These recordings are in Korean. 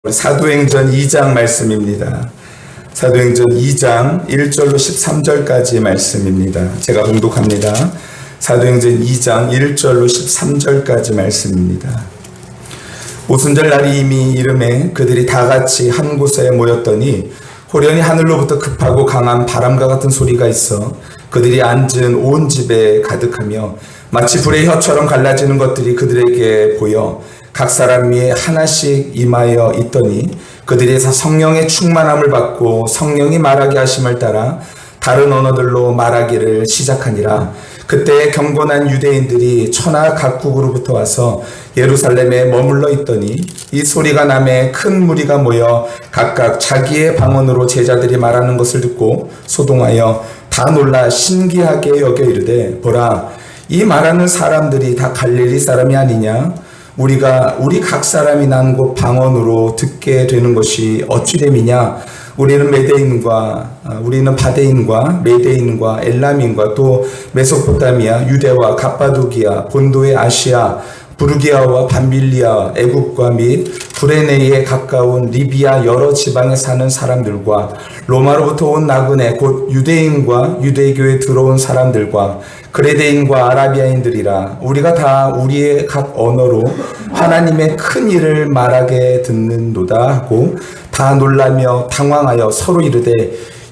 사도행전 2장 말씀입니다. 사도행전 2장 1절로 13절까지 말씀입니다. 제가 봉독합니다. 사도행전 2장 1절로 13절까지 말씀입니다. 오순절 날이 이미 이름에 그들이 다 같이 한 곳에 모였더니 호련히 하늘로부터 급하고 강한 바람과 같은 소리가 있어 그들이 앉은 온 집에 가득하며 마치 불의 혀처럼 갈라지는 것들이 그들에게 보여 각 사람 위에 하나씩 임하여 있더니 그들이 성령의 충만함을 받고 성령이 말하게 하심을 따라 다른 언어들로 말하기를 시작하니라. 그때 경건한 유대인들이 천하 각국으로부터 와서 예루살렘에 머물러 있더니 이 소리가 나매 큰 무리가 모여 각각 자기의 방언으로 제자들이 말하는 것을 듣고 소동하여 다 놀라 신기하게 여겨 이르되 보라, 이 말하는 사람들이 다 갈릴리 사람이 아니냐? 우리 각 사람이 난 곳 방언으로 듣게 되는 것이 어찌 됨이냐? 우리는 바데인과 메데인과 엘람인과 또 메소포타미아, 유대와 갑바도기아, 본도의 아시아, 부르기아와 밤빌리아, 애굽과 및 구레네에 가까운 리비아 여러 지방에 사는 사람들과 로마로부터 온 나그네 곧 유대인과 유대교에 들어온 사람들과 그레데인과 아라비아인들이라. 우리가 다 우리의 각 언어로 하나님의 큰 일을 말하게 듣는도다 하고 다 놀라며 당황하여 서로 이르되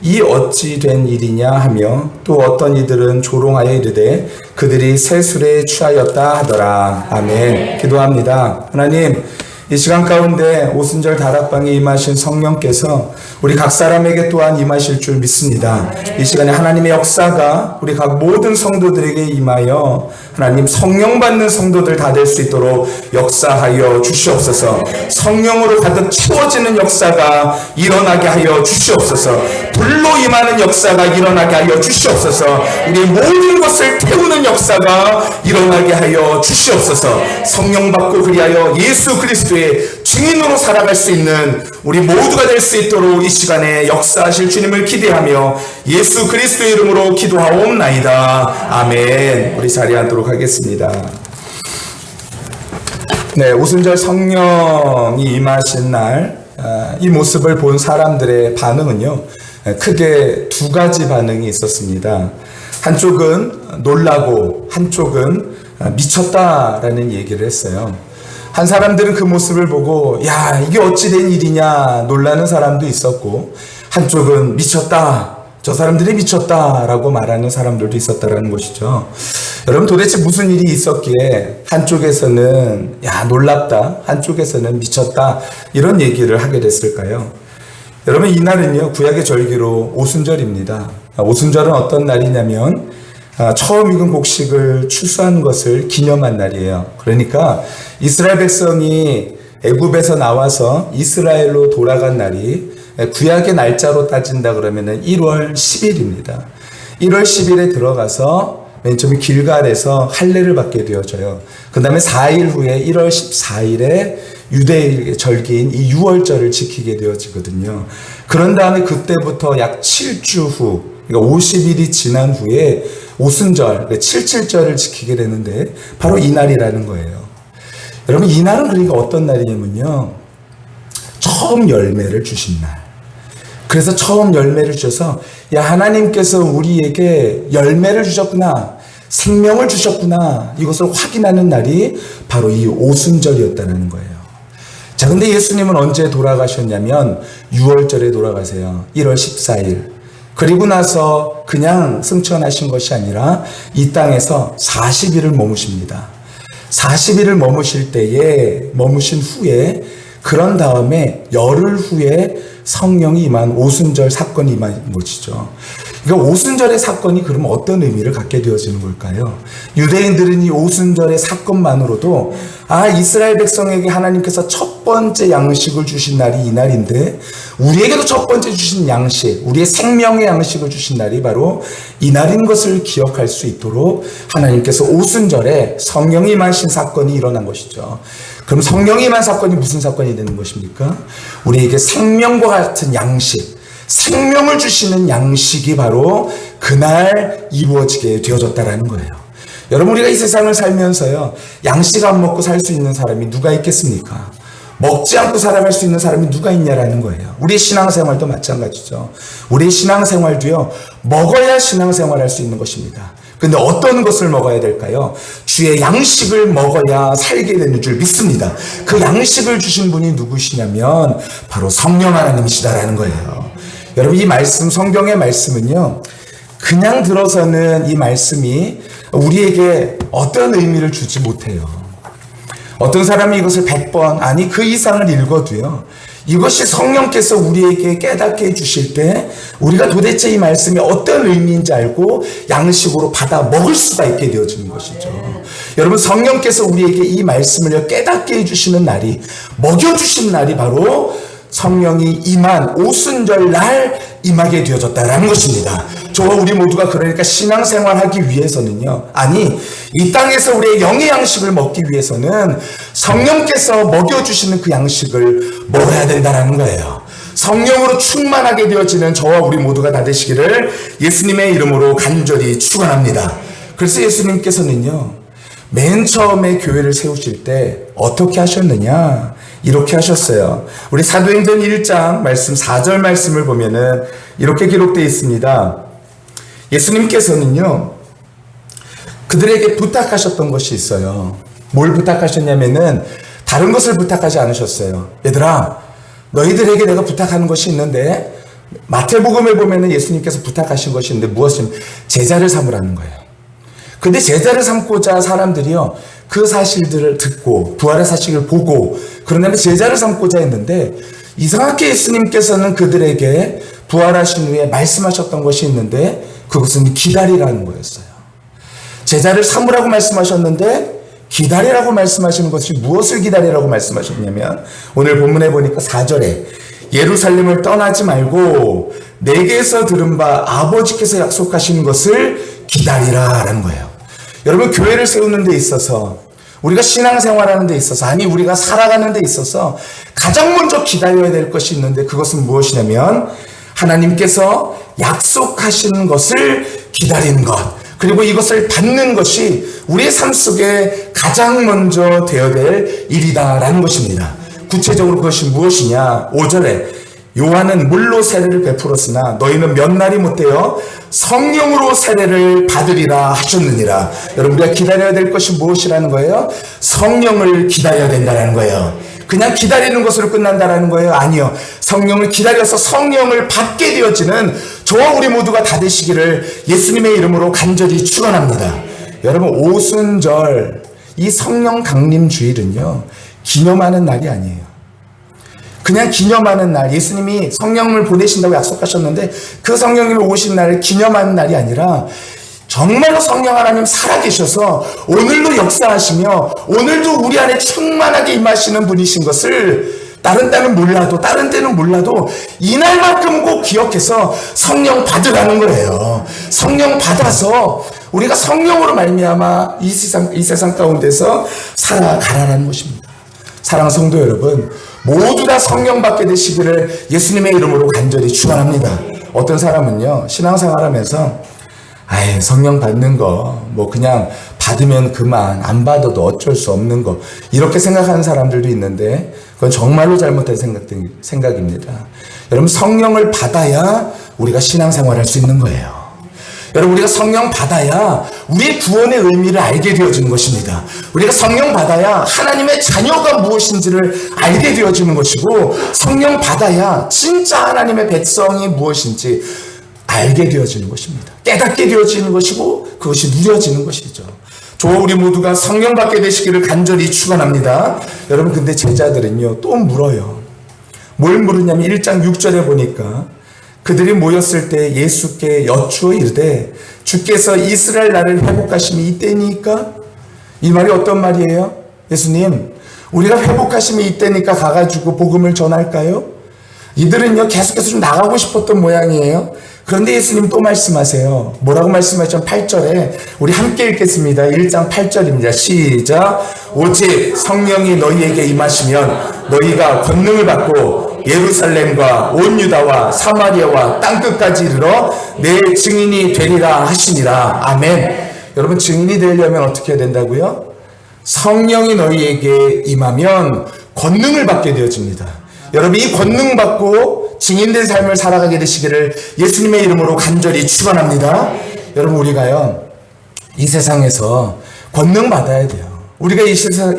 이 어찌 된 일이냐 하며 또 어떤 이들은 조롱하여 이르되 그들이 새 술에 취하였다 하더라. 아멘. 기도합니다. 하나님, 이 시간 가운데 오순절 다락방에 임하신 성령께서 우리 각 사람에게 또한 임하실 줄 믿습니다. 이 시간에 하나님의 역사가 우리 각 모든 성도들에게 임하여 하나님 성령 받는 성도들 다 될 수 있도록 역사하여 주시옵소서. 성령으로 가득 채워지는 역사가 일어나게 하여 주시옵소서. 불로 임하는 역사가 일어나게 하여 주시옵소서. 우리 모든 것을 태우는 역사가 일어나게 하여 주시옵소서. 성령 받고 그리하여 예수 그리스도의 증인으로 살아갈 수 있는 우리 모두가 될 수 있도록 이 시간에 역사하실 주님을 기대하며 예수 그리스도의 이름으로 기도하옵나이다. 아멘. 우리 자리에 앉도록 하겠습니다. 네, 오순절 성령이 임하신 날, 이 모습을 본 사람들의 반응은요, 크게 두 가지 반응이 있었습니다. 한쪽은 놀라고 한쪽은 미쳤다라는 얘기를 했어요. 한 사람들은 그 모습을 보고 야, 이게 어찌 된 일이냐 놀라는 사람도 있었고, 한쪽은 미쳤다, 저 사람들이 미쳤다라고 말하는 사람들도 있었다라는 것이죠. 여러분, 도대체 무슨 일이 있었기에 한쪽에서는 야, 놀랍다, 한쪽에서는 미쳤다, 이런 얘기를 하게 됐을까요? 여러분, 이날은요, 구약의 절기로 오순절입니다. 오순절은 어떤 날이냐면 처음 익은 곡식을 추수한 것을 기념한 날이에요. 그러니까 이스라엘 백성이 애굽에서 나와서 이스라엘로 돌아간 날이 구약의 날짜로 따진다 그러면은 1월 10일입니다. 1월 10일에 들어가서 맨 처음에 길갈에서 할례를 받게 되어져요. 그 다음에 4일 후에 1월 14일에 유대의 절기인 이 유월절을 지키게 되어지거든요. 그런 다음에 그때부터 약 7주 후, 그러니까 50일이 지난 후에 오순절, 77절을 지키게 되는데 바로 이 날이라는 거예요. 여러분, 이 날은 그러니까 어떤 날이냐면요, 처음 열매를 주신 날. 그래서 처음 열매를 주셔서 야, 하나님께서 우리에게 열매를 주셨구나, 생명을 주셨구나, 이것을 확인하는 날이 바로 이 오순절이었다는 거예요. 자, 근데 예수님은 언제 돌아가셨냐면 6월절에 돌아가세요. 1월 14일. 그리고 나서 그냥 승천하신 것이 아니라 이 땅에서 40일을 머무십니다. 40일을 머무신 후에, 그런 다음에 열흘 후에 성령이 임한 오순절 사건이 임한 것이죠. 그러니까 오순절의 사건이 그러면 어떤 의미를 갖게 되어지는 걸까요? 유대인들은 이 오순절의 사건만으로도 이스라엘 백성에게 하나님께서 첫 번째 양식을 주신 날이 이 날인데, 우리에게도 첫 번째 주신 양식, 우리의 생명의 양식을 주신 날이 바로 이 날인 것을 기억할 수 있도록 하나님께서 오순절에 성령이 임하신 사건이 일어난 것이죠. 그럼 성령이 임한 사건이 무슨 사건이 되는 것입니까? 우리에게 생명과 같은 양식, 생명을 주시는 양식이 바로 그날 이루어지게 되어졌다라는 거예요. 여러분, 우리가 이 세상을 살면서요, 양식 안 먹고 살 수 있는 사람이 누가 있겠습니까? 먹지 않고 살아갈 수 있는 사람이 누가 있냐라는 거예요. 우리의 신앙생활도 마찬가지죠. 우리의 신앙생활도요, 먹어야 신앙생활할 수 있는 것입니다. 근데 어떤 것을 먹어야 될까요? 주의 양식을 먹어야 살게 되는 줄 믿습니다. 그 양식을 주신 분이 누구시냐면 바로 성령 하나님이시다라는 거예요. 여러분, 이 말씀, 성경의 말씀은요, 그냥 들어서는 이 말씀이 우리에게 어떤 의미를 주지 못해요. 어떤 사람이 이것을 100번, 아니 그 이상을 읽어도요, 이것이 성령께서 우리에게 깨닫게 해주실 때 우리가 도대체 이 말씀이 어떤 의미인지 알고 양식으로 받아 먹을 수가 있게 되어지는 것이죠. 여러분, 성령께서 우리에게 이 말씀을 깨닫게 해주시는 날이, 먹여주신 날이 바로 성령이 임한 오순절 날 임하게 되어졌다라는 것입니다. 저와 우리 모두가 그러니까 신앙생활하기 위해서는요, 아니 이 땅에서 우리의 영의 양식을 먹기 위해서는 성령께서 먹여주시는 그 양식을 먹어야 된다는 거예요. 성령으로 충만하게 되어지는 저와 우리 모두가 다 되시기를 예수님의 이름으로 간절히 축원합니다. 그래서 예수님께서는요, 맨 처음에 교회를 세우실 때 어떻게 하셨느냐, 이렇게 하셨어요. 우리 사도행전 1장 말씀 4절 말씀을 보면은 이렇게 기록되어 있습니다. 예수님께서는요, 그들에게 부탁하셨던 것이 있어요. 뭘 부탁하셨냐면은 다른 것을 부탁하지 않으셨어요. 얘들아, 너희들에게 내가 부탁하는 것이 있는데, 마태복음에 보면은 예수님께서 부탁하신 것이 있는데 무엇이냐면 제자를 삼으라는 거예요. 근데 제자를 삼고자 사람들이요, 그 사실들을 듣고 부활의 사실을 보고 그런 다음에 제자를 삼고자 했는데, 이상하게 예수님께서는 그들에게 부활하신 후에 말씀하셨던 것이 있는데 그것은 기다리라는 거였어요. 제자를 삼으라고 말씀하셨는데 기다리라고 말씀하시는 것이 무엇을 기다리라고 말씀하셨냐면, 오늘 본문에 보니까 4절에 예루살렘을 떠나지 말고 내게서 들은 바 아버지께서 약속하신 것을 기다리라라는 거예요. 여러분, 교회를 세우는 데 있어서, 우리가 신앙생활하는 데 있어서, 아니 우리가 살아가는 데 있어서 가장 먼저 기다려야 될 것이 있는데 그것은 무엇이냐면 하나님께서 약속하신 것을 기다리는 것, 그리고 이것을 받는 것이 우리의 삶 속에 가장 먼저 되어야 될 일이다라는 것입니다. 구체적으로 그것이 무엇이냐? 5절에 요한은 물로 세례를 베풀었으나 너희는 몇 날이 못되어 성령으로 세례를 받으리라 하셨느니라. 여러분, 우리가 기다려야 될 것이 무엇이라는 거예요? 성령을 기다려야 된다는 거예요. 그냥 기다리는 것으로 끝난다는 거예요? 아니요. 성령을 기다려서 성령을 받게 되어지는 저와 우리 모두가 다 되시기를 예수님의 이름으로 간절히 축원합니다. 여러분, 오순절, 이 성령 강림 주일은요, 기념하는 날이 아니에요. 그냥 기념하는 날, 예수님이 성령을 보내신다고 약속하셨는데 그 성령님이 오신 날을 기념하는 날이 아니라 정말로 성령 하나님 살아계셔서 오늘도 역사하시며 오늘도 우리 안에 충만하게 임하시는 분이신 것을 다른 때는 몰라도 이날만큼 꼭 기억해서 성령 받으라는 거예요. 성령 받아서 우리가 성령으로 말미암아 이 세상 가운데서 살아가라는 것입니다. 사랑하는 성도 여러분, 모두 다 성령 받게 되시기를 예수님의 이름으로 간절히 축원합니다. 어떤 사람은요, 신앙생활하면서 성령 받는 거 뭐 그냥 받으면 그만, 안 받아도 어쩔 수 없는 거, 이렇게 생각하는 사람들도 있는데 그건 정말로 잘못된 생각입니다. 여러분, 성령을 받아야 우리가 신앙생활할 수 있는 거예요. 여러분, 우리가 성령 받아야 우리의 구원의 의미를 알게 되어지는 것입니다. 우리가 성령 받아야 하나님의 자녀가 무엇인지를 알게 되어지는 것이고, 성령 받아야 진짜 하나님의 백성이 무엇인지 알게 되어지는 것입니다. 깨닫게 되어지는 것이고 그것이 누려지는 것이죠. 저와 우리 모두가 성령 받게 되시기를 간절히 축원합니다. 여러분, 근데 제자들은요, 또 물어요. 뭘 물으냐면 1장 6절에 보니까 그들이 모였을 때 예수께 여쭈어 이르되 주께서 이스라엘 나라를 회복하심이 이때니까? 이 말이 어떤 말이에요? 예수님, 우리가 회복하심이 이때니까 가가지고 복음을 전할까요? 이들은요, 계속해서 좀 나가고 싶었던 모양이에요. 그런데 예수님 또 말씀하세요. 뭐라고 말씀하셨죠? 8절에 우리 함께 읽겠습니다. 1장 8절입니다. 시작. 오직 성령이 너희에게 임하시면 너희가 권능을 받고 예루살렘과 온 유다와 사마리아와 땅끝까지 이르러 내 증인이 되리라 하시니라. 아멘. 여러분, 증인이 되려면 어떻게 해야 된다고요? 성령이 너희에게 임하면 권능을 받게 되어집니다. 여러분, 이 권능 받고 증인된 삶을 살아가게 되시기를 예수님의 이름으로 간절히 축원합니다. 여러분, 우리가요 이 세상에서 권능 받아야 돼요. 우리가 이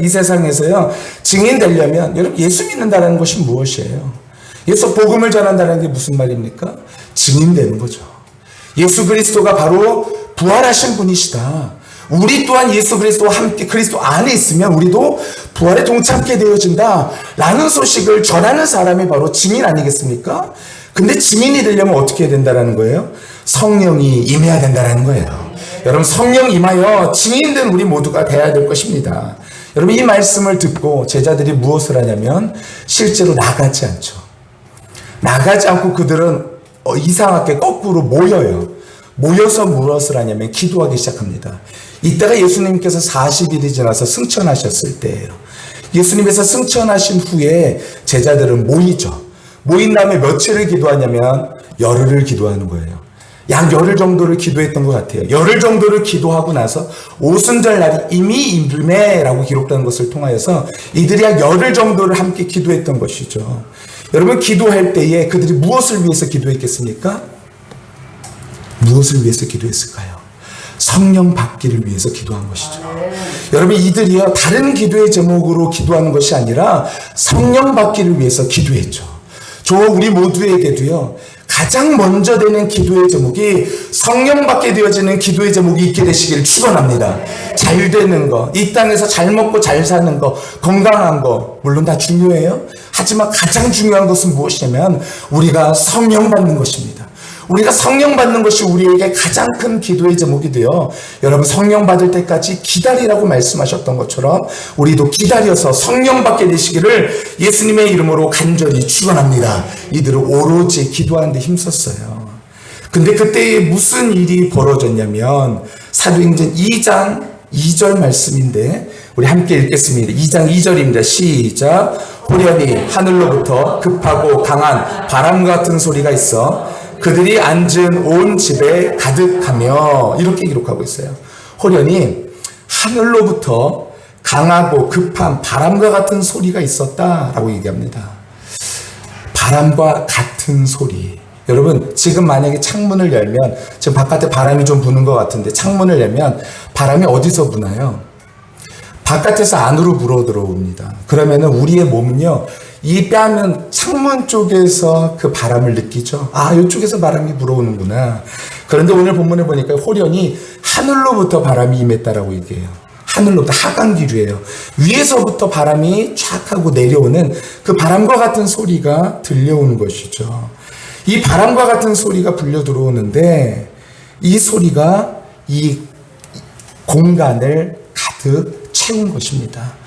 세상에서요 증인 되려면 여러분, 예수 믿는다는 것이 무엇이에요? 예수 복음을 전한다는 게 무슨 말입니까? 증인 되는 거죠. 예수 그리스도가 바로 부활하신 분이시다. 우리 또한 예수 그리스도와 함께 그리스도 안에 있으면 우리도 부활에 동참하게 되어진다 라는 소식을 전하는 사람이 바로 증인 아니겠습니까? 근데 증인이 되려면 어떻게 해야 된다는 거예요? 성령이 임해야 된다는 거예요. 여러분, 성령 임하여 증인된 우리 모두가 돼야 될 것입니다. 여러분, 이 말씀을 듣고 제자들이 무엇을 하냐면 실제로 나가지 않죠. 나가지 않고 그들은 이상하게 거꾸로 모여요. 모여서 무엇을 하냐면 기도하기 시작합니다. 이때가 예수님께서 40일이 지나서 승천하셨을 때예요. 예수님께서 승천하신 후에 제자들은 모이죠. 모인 다음에 며칠을 기도하냐면 열흘을 기도하는 거예요. 약 열흘 정도를 기도했던 것 같아요. 열흘 정도를 기도하고 나서 오순절 날이 이미 임매라고 기록된 것을 통하여서 이들이 약 열흘 정도를 함께 기도했던 것이죠. 여러분, 기도할 때에 그들이 무엇을 위해서 기도했겠습니까? 무엇을 위해서 기도했을까요? 성령 받기를 위해서 기도한 것이죠. 여러분, 이들이요 다른 기도의 제목으로 기도하는 것이 아니라 성령 받기를 위해서 기도했죠. 저와 우리 모두에게도요 가장 먼저 되는 기도의 제목이 성령 받게 되어지는 기도의 제목이 있게 되시기를 축원합니다. 잘 되는 거, 이 땅에서 잘 먹고 잘 사는 거, 건강한 거 물론 다 중요해요. 하지만 가장 중요한 것은 무엇이냐면 우리가 성령 받는 것입니다. 우리가 성령 받는 것이 우리에게 가장 큰 기도의 제목이 되어 여러분, 성령 받을 때까지 기다리라고 말씀하셨던 것처럼 우리도 기다려서 성령 받게 되시기를 예수님의 이름으로 간절히 축원합니다. 이들은 오로지 기도하는 데 힘썼어요. 근데 그때 무슨 일이 벌어졌냐면 사도행전 2장 2절 말씀인데 우리 함께 읽겠습니다. 2장 2절입니다. 시작. 호련히 하늘로부터 급하고 강한 바람 같은 소리가 있어 그들이 앉은 온 집에 가득하며, 이렇게 기록하고 있어요. 호련히 하늘로부터 강하고 급한 바람과 같은 소리가 있었다라고 얘기합니다. 바람과 같은 소리. 여러분, 지금 만약에 창문을 열면, 지금 바깥에 바람이 좀 부는 것 같은데 창문을 열면 바람이 어디서 부나요? 바깥에서 안으로 불어 들어옵니다. 그러면은 우리의 몸은요, 이 뺨은 창문 쪽에서 그 바람을 느끼죠. 아, 이쪽에서 바람이 불어오는구나. 그런데 오늘 본문에 보니까 호련히 하늘로부터 바람이 임했다라고 얘기해요. 하늘로부터, 하강기류예요. 위에서부터 바람이 쫙 하고 내려오는 그 바람과 같은 소리가 들려오는 것이죠. 이 바람과 같은 소리가 불려 들어오는데 이 소리가 이 공간을 가득 채운 것입니다.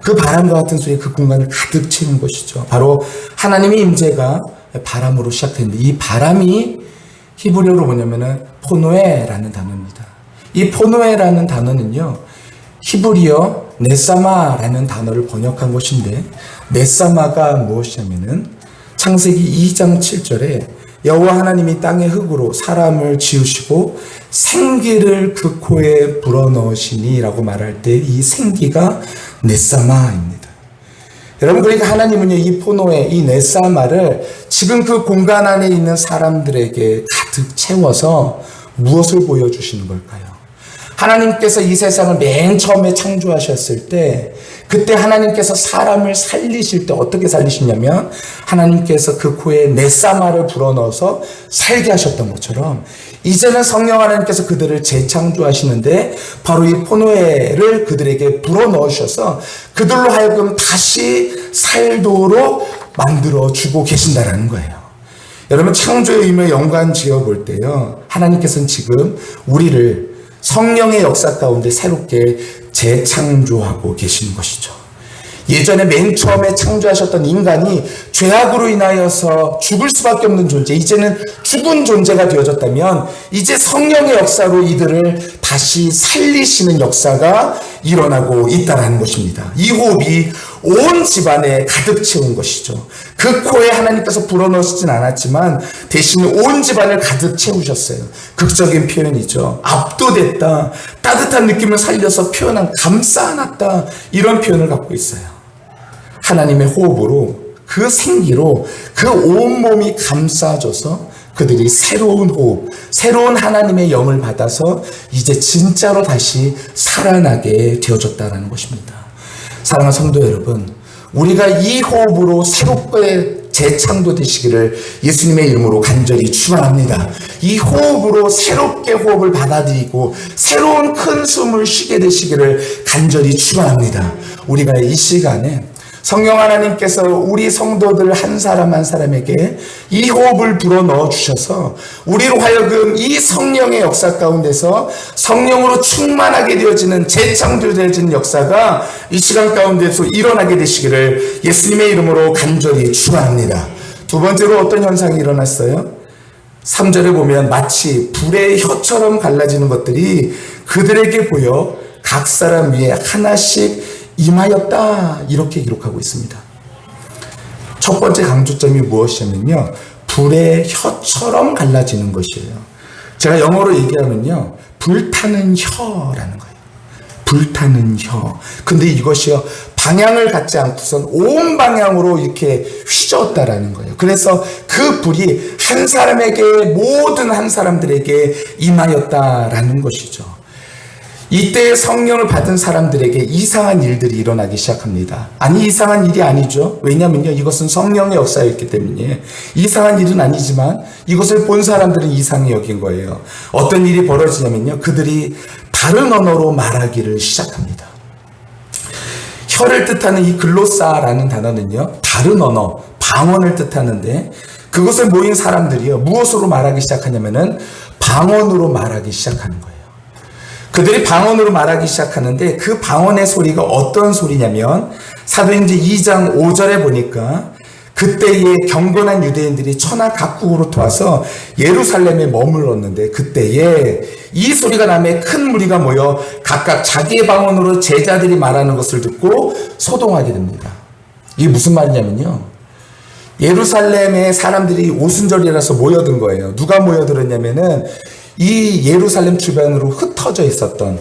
그 바람과 같은 소리, 그 공간을 가득 채운 것이죠. 바로 하나님의 임재가 바람으로 시작했는데 이 바람이 히브리어로 뭐냐면은 포노에라는 단어입니다. 이 포노에라는 단어는요, 히브리어 네사마라는 단어를 번역한 것인데 네사마가 무엇이냐면은 창세기 2장 7절에 여호와 하나님이 땅의 흙으로 사람을 지으시고 생기를 그 코에 불어넣으시니라고 말할 때 이 생기가 네사마입니다. 여러분, 그러니까 하나님은요 이 포노에 이 네사마를 지금 그 공간 안에 있는 사람들에게 가득 채워서 무엇을 보여주시는 걸까요? 하나님께서 이 세상을 맨 처음에 창조하셨을 때 그때 하나님께서 사람을 살리실 때 어떻게 살리시냐면 하나님께서 그 코에 네사마를 불어넣어서 살게 하셨던 것처럼 이제는 성령 하나님께서 그들을 재창조하시는데 바로 이 포노에를 그들에게 불어넣으셔서 그들로 하여금 다시 살도록 만들어주고 계신다는 거예요. 여러분, 창조의 의미에 연관 지어볼 때요, 하나님께서는 지금 우리를 성령의 역사 가운데 새롭게 재창조하고 계시는 것이죠. 예전에 맨 처음에 창조하셨던 인간이 죄악으로 인하여서 죽을 수밖에 없는 존재, 이제는 죽은 존재가 되어졌다면 이제 성령의 역사로 이들을 다시 살리시는 역사가 일어나고 있다는 것입니다. 이 호흡이 온 집안에 가득 채운 것이죠. 그 코에 하나님께서 불어넣으시진 않았지만 대신 온 집안을 가득 채우셨어요. 극적인 표현이죠. 압도됐다, 따뜻한 느낌을 살려서 표현한 감싸 안았다, 이런 표현을 갖고 있어요. 하나님의 호흡으로 그 생기로 그 온몸이 감싸줘서 그들이 새로운 호흡, 새로운 하나님의 영을 받아서 이제 진짜로 다시 살아나게 되어졌다는 것입니다. 사랑하는 성도 여러분, 우리가 이 호흡으로 새롭게 재창조되시기를 예수님의 이름으로 간절히 축원합니다. 이 호흡으로 새롭게 호흡을 받아들이고 새로운 큰 숨을 쉬게 되시기를 간절히 축원합니다. 우리가 이 시간에 성령 하나님께서 우리 성도들 한 사람 한 사람에게 이 호흡을 불어넣어 주셔서 우리로 하여금 이 성령의 역사 가운데서 성령으로 충만하게 되어지는 재창조되어지는 역사가 이 시간 가운데서 일어나게 되시기를 예수님의 이름으로 간절히 축원합니다. 두 번째로 어떤 현상이 일어났어요? 3절에 보면 마치 불의 혀처럼 갈라지는 것들이 그들에게 보여 각 사람 위에 하나씩 임하였다, 이렇게 기록하고 있습니다. 첫 번째 강조점이 무엇이냐면요, 불의 혀처럼 갈라지는 것이에요. 제가 영어로 얘기하면요, 불타는 혀라는 거예요. 불타는 혀. 근데 이것이요, 방향을 갖지 않고선 온 방향으로 이렇게 휘저었다라는 거예요. 그래서 그 불이 한 사람에게, 모든 한 사람들에게 임하였다라는 것이죠. 이때 성령을 받은 사람들에게 이상한 일들이 일어나기 시작합니다. 아니, 이상한 일이 아니죠. 왜냐면요, 이것은 성령의 역사였기 때문에 이상한 일은 아니지만 이것을 본 사람들은 이상히 여긴 거예요. 어떤 일이 벌어지냐면요, 그들이 다른 언어로 말하기를 시작합니다. 혀를 뜻하는 이 글로사라는 단어는요, 다른 언어, 방언을 뜻하는데 그것을 모인 사람들이요, 무엇으로 말하기 시작하냐면은 방언으로 말하기 시작하는 거예요. 그들이 방언으로 말하기 시작하는데 그 방언의 소리가 어떤 소리냐면 사도행전 2장 5절에 보니까 그때에 경건한 유대인들이 천하 각국으로부터 와서 예루살렘에 머물렀는데 그때에 이 소리가 나며 큰 무리가 모여 각각 자기의 방언으로 제자들이 말하는 것을 듣고 소동하게 됩니다. 이게 무슨 말이냐면요, 예루살렘에 사람들이 오순절이라서 모여든 거예요. 누가 모여들었냐면은 이 예루살렘 주변으로 흩어져 있었던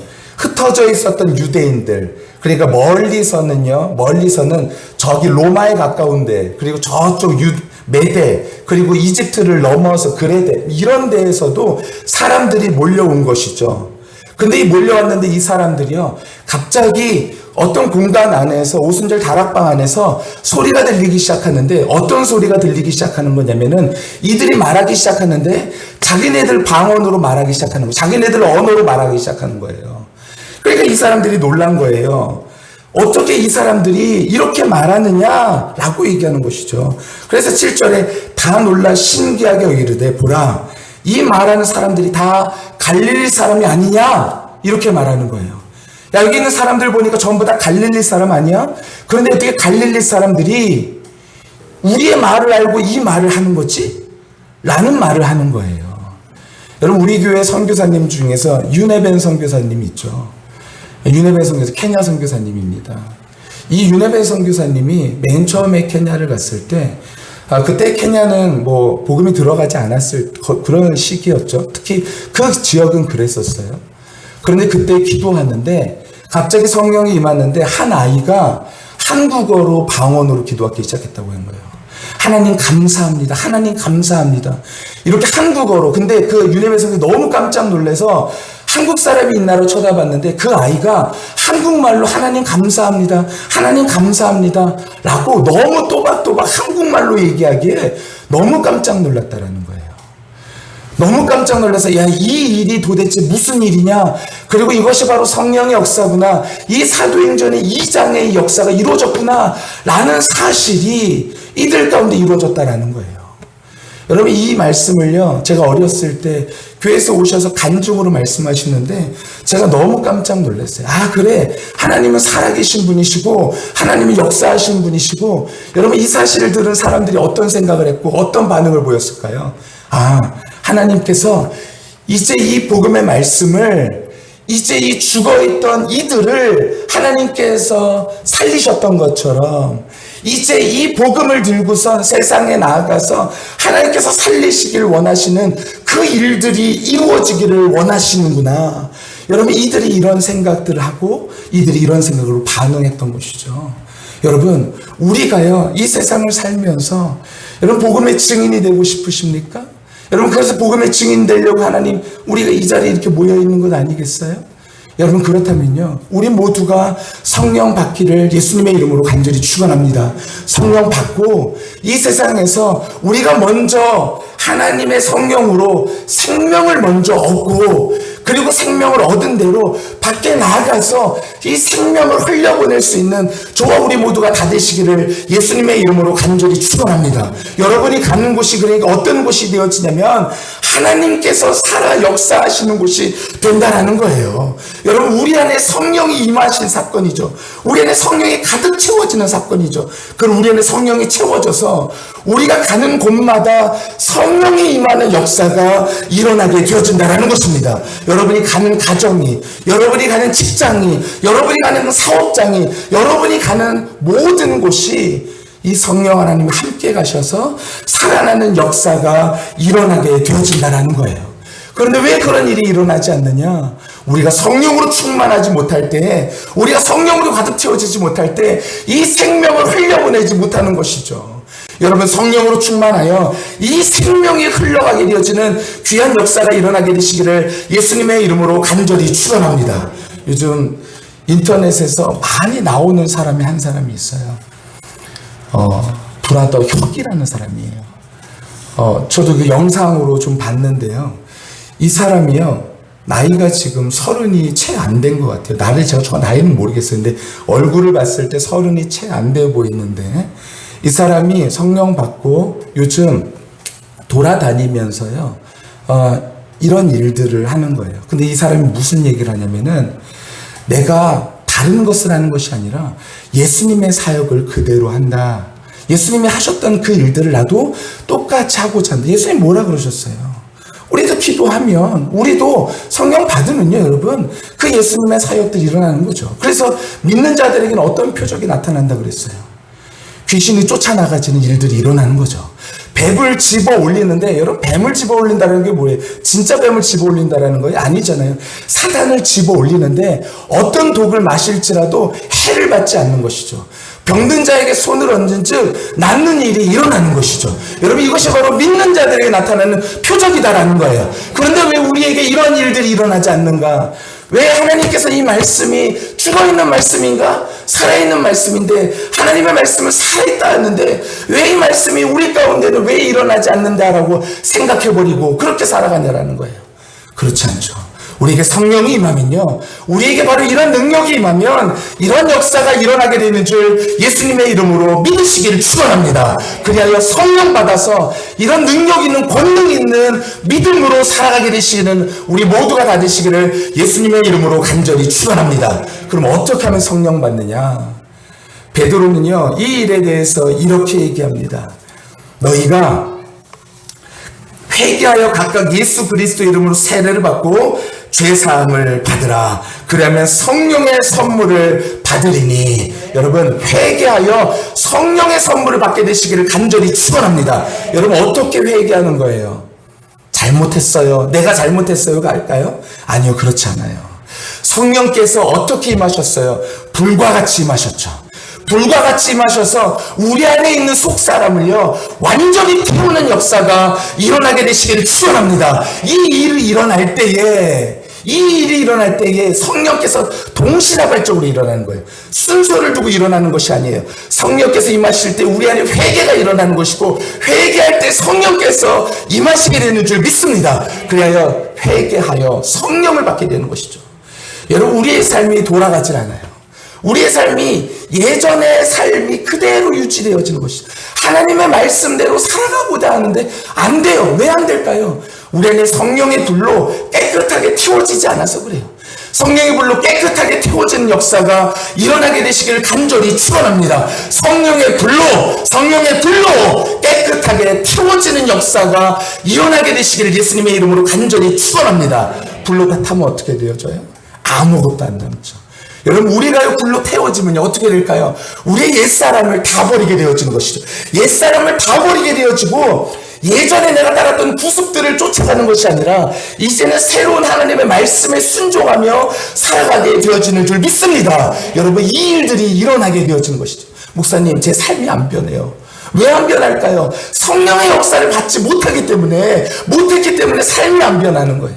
유대인들, 그러니까 멀리서는 저기 로마에 가까운데, 그리고 저쪽 메대, 그리고 이집트를 넘어서 그레데, 이런 데에서도 사람들이 몰려온 것이죠. 근데 이 몰려왔는데 이 사람들이요, 갑자기 어떤 공간 안에서, 오순절 다락방 안에서 소리가 들리기 시작하는데, 어떤 소리가 들리기 시작하는 거냐면은 이들이 말하기 시작하는데 자기네들 방언으로 말하기 시작하는 거예요. 자기네들 언어로 말하기 시작하는 거예요. 그러니까 이 사람들이 놀란 거예요. 어떻게 이 사람들이 이렇게 말하느냐라고 얘기하는 것이죠. 그래서 7절에 다 놀라 신기하게 이르되 보라, 이 말하는 사람들이 다 갈릴리 사람이 아니냐, 이렇게 말하는 거예요. 야, 여기 있는 사람들 보니까 전부 다 갈릴리 사람 아니야? 그런데 어떻게 갈릴리 사람들이 우리의 말을 알고 이 말을 하는 거지? 라는 말을 하는 거예요. 여러분, 우리 교회 선교사님 중에서 윤혜벤 선교사님 있죠. 윤혜벤 선교사, 케냐 선교사님입니다. 이 윤혜벤 선교사님이 맨 처음에 케냐를 갔을 때, 그때 케냐는 뭐 복음이 들어가지 않았을 그런 시기였죠. 특히 그 지역은 그랬었어요. 그런데 그때 기도하는데 갑자기 성령이 임하는데 한 아이가 한국어로 방언으로 기도하기 시작했다고 한 거예요. 하나님 감사합니다. 하나님 감사합니다. 이렇게 한국어로. 근데 그 윤혜배 선생님이 너무 깜짝 놀라서 한국 사람이 있나로 쳐다봤는데 그 아이가 한국말로 하나님 감사합니다. 하나님 감사합니다. 라고 너무 또박또박 한국말로 얘기하기에 너무 깜짝 놀랐다라는 거예요. 너무 깜짝 놀라서 야, 이 일이 도대체 무슨 일이냐, 그리고 이것이 바로 성령의 역사구나, 이 사도행전의 2장의 역사가 이루어졌구나 라는 사실이 이들 가운데 이루어졌다라는 거예요. 여러분, 이 말씀을요, 제가 어렸을 때 교회에서 오셔서 간증으로 말씀하시는데 제가 너무 깜짝 놀랐어요. 아, 그래, 하나님은 살아계신 분이시고 하나님은 역사하신 분이시고. 여러분, 이 사실을 들은 사람들이 어떤 생각을 했고 어떤 반응을 보였을까요? 아, 하나님께서 이제 이 복음의 말씀을, 이제 이 죽어있던 이들을 하나님께서 살리셨던 것처럼 이제 이 복음을 들고선 세상에 나아가서 하나님께서 살리시길 원하시는 그 일들이 이루어지기를 원하시는구나. 여러분, 이들이 이런 생각들을 하고 이들이 이런 생각으로 반응했던 것이죠. 여러분, 우리가요, 이 세상을 살면서, 여러분, 복음의 증인이 되고 싶으십니까? 여러분, 그래서 복음의 증인 되려고 하나님, 우리가 이 자리에 이렇게 모여있는 것 아니겠어요? 여러분, 그렇다면요, 우리 모두가 성령 받기를 예수님의 이름으로 간절히 축원합니다. 성령 받고 이 세상에서 우리가 먼저 하나님의 성령으로 생명을 먼저 얻고, 그리고 생명을 얻은 대로 밖에 나아가서 이 생명을 흘려보낼 수 있는 저와 우리 모두가 다 되시기를 예수님의 이름으로 간절히 축원합니다. 여러분이 가는 곳이 그러니까 어떤 곳이 되어지냐면 하나님께서 살아 역사하시는 곳이 된다라는 거예요. 여러분, 우리 안에 성령이 임하신 사건이죠. 우리 안에 성령이 가득 채워지는 사건이죠. 그럼 우리 안에 성령이 채워져서 우리가 가는 곳마다 성령이 임하는 역사가 일어나게 되어진다라는 것입니다. 여러분이 가는 가정이, 여러분이 가는 직장이, 여러분이 가는 사업장이, 여러분이 가는 모든 곳이 이 성령 하나님이 함께 가셔서 살아나는 역사가 일어나게 되어진다는 거예요. 그런데 왜 그런 일이 일어나지 않느냐? 우리가 성령으로 충만하지 못할 때, 우리가 성령으로 가득 채워지지 못할 때 이 생명을 흘려보내지 못하는 것이죠. 여러분, 성령으로 충만하여 이 생명이 흘러가게 되어지는 귀한 역사가 일어나게 되시기를 예수님의 이름으로 간절히 축원합니다. 요즘 인터넷에서 많이 나오는 사람이 한 사람이 있어요. 브라더 혁이라는 사람이에요. 저도 그 영상으로 좀 봤는데요. 이 사람이요, 나이가 지금 30이 채 안 된 것 같아요. 제가 나이는 모르겠어요. 근데 얼굴을 봤을 때 30이 채 안 돼 보이는데, 이 사람이 성령 받고 요즘 돌아다니면서요, 이런 일들을 하는 거예요. 근데 이 사람이 무슨 얘기를 하냐면은, 내가 다른 것을 하는 것이 아니라 예수님의 사역을 그대로 한다. 예수님이 하셨던 그 일들을 나도 똑같이 하고자 한다. 예수님 뭐라 그러셨어요? 우리도 기도하면, 우리도 성령 받으면요, 여러분, 그 예수님의 사역들이 일어나는 거죠. 그래서 믿는 자들에게는 어떤 표적이 나타난다 그랬어요? 귀신이 쫓아나가지는 일들이 일어나는 거죠. 뱀을 집어 올리는데, 여러분, 뱀을 집어 올린다는 게 뭐예요? 진짜 뱀을 집어 올린다는 거예요? 아니잖아요. 사단을 집어 올리는데 어떤 독을 마실지라도 해를 받지 않는 것이죠. 병든 자에게 손을 얹은 즉 낫는 일이 일어나는 것이죠. 여러분, 이것이 바로 믿는 자들에게 나타나는 표적이다라는 거예요. 그런데 왜 우리에게 이런 일들이 일어나지 않는가? 왜 하나님께서 이 말씀이 죽어있는 말씀인가? 살아있는 말씀인데, 하나님의 말씀을 살아있다 했는데 왜 이 말씀이 우리 가운데는 왜 일어나지 않는다라고 생각해버리고 그렇게 살아가냐라는 거예요. 그렇지 않죠. 우리에게 성령이 임하면요, 우리에게 바로 이런 능력이 임하면 이런 역사가 일어나게 되는 줄 예수님의 이름으로 믿으시기를 축원합니다. 그리하여 성령 받아서 이런 능력 있는, 권능 있는 믿음으로 살아가게 되시는 우리 모두가 다 되시기를 예수님의 이름으로 간절히 축원합니다. 그럼 어떻게 하면 성령 받느냐? 베드로는요, 이 일에 대해서 이렇게 얘기합니다. 너희가 회개하여 각각 예수 그리스도 이름으로 세례를 받고 죄사함을 받으라. 그러면 성령의 선물을 받으리니. 여러분, 회개하여 성령의 선물을 받게 되시기를 간절히 축원합니다. 여러분, 어떻게 회개하는 거예요? 잘못했어요, 내가 잘못했어요가 할까요? 아니요, 그렇지 않아요. 성령께서 어떻게 임하셨어요? 불과 같이 임하셨죠. 불과 같이 임하셔서 우리 안에 있는 속사람을요, 완전히 태우는 역사가 일어나게 되시기를 축원합니다. 이 일이 일어날 때에 성령께서 동시다발적으로 일어나는 거예요. 순서를 두고 일어나는 것이 아니에요. 성령께서 임하실 때 우리 안에 회개가 일어나는 것이고, 회개할 때 성령께서 임하시게 되는 줄 믿습니다. 그리하여 회개하여 성령을 받게 되는 것이죠. 여러분, 우리의 삶이 돌아가질 않아요. 우리의 삶이 예전의 삶이 그대로 유지되어지는 것이죠. 하나님의 말씀대로 살아가고자 하는데 안 돼요. 왜 안 될까요? 우리 안에 성령의 불로 깨끗하게 태워지지 않아서 그래요. 성령의 불로 깨끗하게 태워지는 역사가 일어나게 되시기를 간절히 축원합니다. 성령의 불로 깨끗하게 태워지는 역사가 일어나게 되시기를 예수님의 이름으로 간절히 축원합니다. 불로 다 타면 어떻게 되어져요? 아무것도 안 남죠. 여러분, 우리가요, 불로 태워지면요, 어떻게 될까요? 우리의 옛사람을 다 버리게 되어지는 것이죠. 옛사람을 다 버리게 되어지고, 예전에 내가 따랐던 구습들을 쫓아가는 것이 아니라 이제는 새로운 하나님의 말씀에 순종하며 살아가게 되어지는 줄 믿습니다. 여러분, 이 일들이 일어나게 되어지는 것이죠. 목사님, 제 삶이 안 변해요. 왜 안 변할까요? 성령의 역사를 받지 못했기 때문에 삶이 안 변하는 거예요.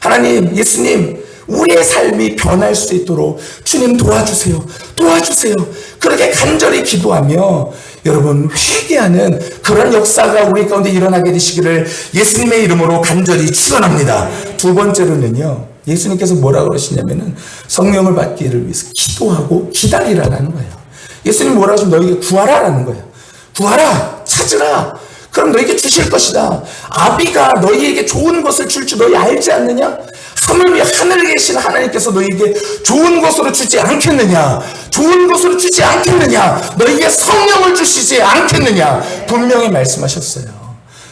하나님, 예수님, 우리의 삶이 변할 수 있도록 주님 도와주세요. 그렇게 간절히 기도하며 여러분 회개하는 그런 역사가 우리 가운데 일어나게 되시기를 예수님의 이름으로 간절히 축원합니다. 두 번째로는요, 예수님께서 뭐라고 그러시냐면은 성령을 받기를 위해서 기도하고 기다리라라는 거예요. 예수님 뭐라고 하시면 너에게 구하라라는 거예요. 구하라, 찾으라. 그럼 너에게 주실 것이다. 아비가 너희에게 좋은 것을 줄 줄 너희 알지 않느냐? 하물며 하늘에 계신 하나님께서 너희에게 좋은 것으로 주지 않겠느냐? 너희에게 성령을 주시지 않겠느냐? 분명히 말씀하셨어요.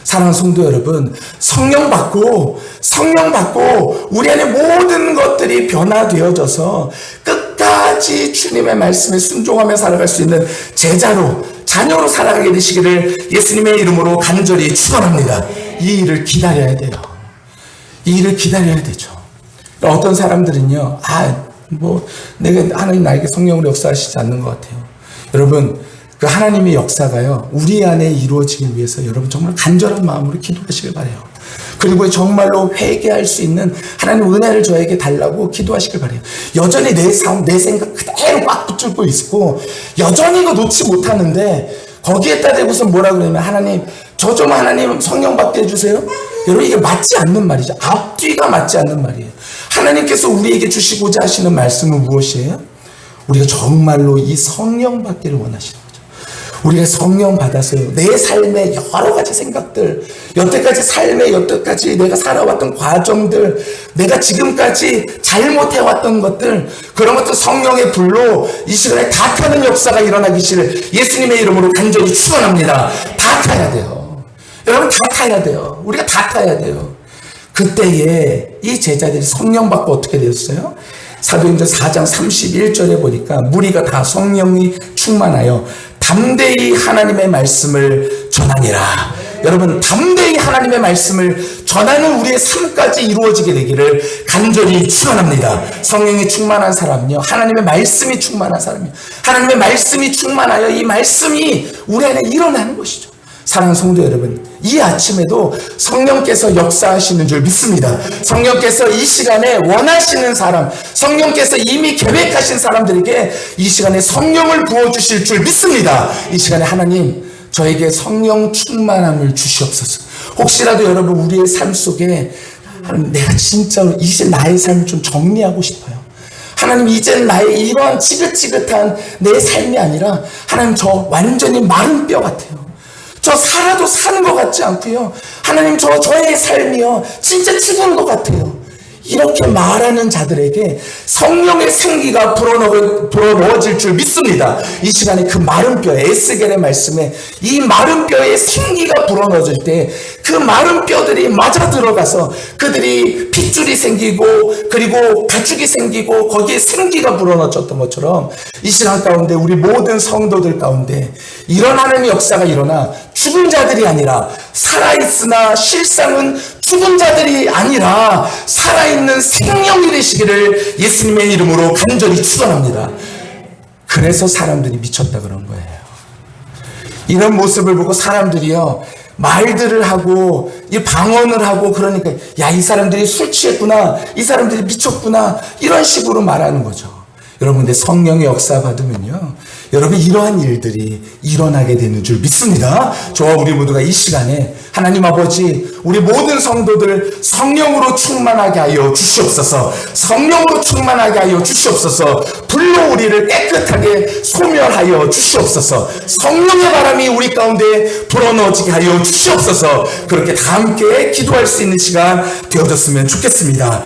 사랑하는 성도 여러분, 성령 받고 우리 안에 모든 것들이 변화되어져서 끝까지 주님의 말씀에 순종하며 살아갈 수 있는 제자로, 자녀로 살아가게 되시기를 예수님의 이름으로 간절히 축원합니다. 이 일을 기다려야 돼요. 어떤 사람들은요, 내가 하나님 나에게 성령으로 역사하시지 않는 것 같아요. 여러분, 그 하나님의 역사가요, 우리 안에 이루어지기 위해서 여러분 정말 간절한 마음으로 기도하시길 바라요. 그리고 정말로 회개할 수 있는 하나님 은혜를 저에게 달라고 기도하시길 바라요. 여전히 내 생각 그대로 꽉 붙들고 있고 여전히 이거 놓지 못하는데 거기에다 대고서 뭐라 그러냐면 하나님 성령 받게 해주세요. 여러분, 이게 맞지 않는 말이죠. 앞뒤가 맞지 않는 말이에요. 하나님께서 우리에게 주시고자 하시는 말씀은 무엇이에요? 우리가 정말로 이 성령 받기를 원하시는 거죠. 우리가 성령 받아서요, 내 삶의 여러 가지 생각들, 여태까지 내가 살아왔던 과정들, 내가 지금까지 잘못해왔던 것들, 그런 것들 성령의 불로 이 시간에 다 타는 역사가 일어나기를 예수님의 이름으로 간절히 축원합니다. 다 타야 돼요. 여러분, 다 타야 돼요. 우리가 다 타야 돼요. 그때에 이 제자들이 성령 받고 어떻게 되었어요? 사도행전 4장 31절에 보니까 무리가 다 성령이 충만하여 담대히 하나님의 말씀을 전하니라. 여러분, 담대히 하나님의 말씀을 전하는 우리의 삶까지 이루어지게 되기를 간절히 축원합니다. 성령이 충만한 사람은요, 하나님의 말씀이 충만한 사람이요, 하나님의 말씀이 충만하여 이 말씀이 우리 안에 일어나는 것이죠. 사랑하는 성도 여러분, 이 아침에도 성령께서 역사하시는 줄 믿습니다. 성령께서 이 시간에 원하시는 사람, 성령께서 이미 계획하신 사람들에게 이 시간에 성령을 부어주실 줄 믿습니다. 이 시간에 하나님, 저에게 성령 충만함을 주시옵소서. 혹시라도 여러분, 우리의 삶 속에 내가 진짜로 이제 나의 삶을 좀 정리하고 싶어요. 하나님, 이젠 나의 이러한 지긋지긋한 내 삶이 아니라 하나님, 저 완전히 마른 뼈 같아요. 저 살아도 사는 것 같지 않고요. 하나님, 저의 삶이요, 진짜 죽은 것 같아요. 이렇게 말하는 자들에게 성령의 생기가 불어넣어질 줄 믿습니다. 이 시간에 그 마른 뼈, 에스겔의 말씀에 이 마른 뼈에 생기가 불어넣어질 때 그 마른 뼈들이 맞아 들어가서 그들이 핏줄이 생기고 그리고 가죽이 생기고 거기에 생기가 불어넣어졌던 것처럼 이 시간 가운데 우리 모든 성도들 가운데 일어나는 역사가 일어나 죽은 자들이 아니라 살아있으나 실상은 죽은 자들이 아니라 살아있는 생명이 되시기를 예수님의 이름으로 간절히 축원합니다. 그래서 사람들이 미쳤다 그런 거예요. 이런 모습을 보고 사람들이요, 말들을 하고 이 방언을 하고, 그러니까 야, 이 사람들이 술 취했구나, 이 사람들이 미쳤구나, 이런 식으로 말하는 거죠. 여러분, 근데 성령의 역사 받으면요, 여러분, 이러한 일들이 일어나게 되는 줄 믿습니다. 저와 우리 모두가 이 시간에 하나님 아버지, 우리 모든 성도들 성령으로 충만하게 하여 주시옵소서. 성령으로 충만하게 하여 주시옵소서. 불로 우리를 깨끗하게 소멸하여 주시옵소서. 성령의 바람이 우리 가운데 불어넣어지게 하여 주시옵소서. 그렇게 다 함께 기도할 수 있는 시간 되어졌으면 좋겠습니다.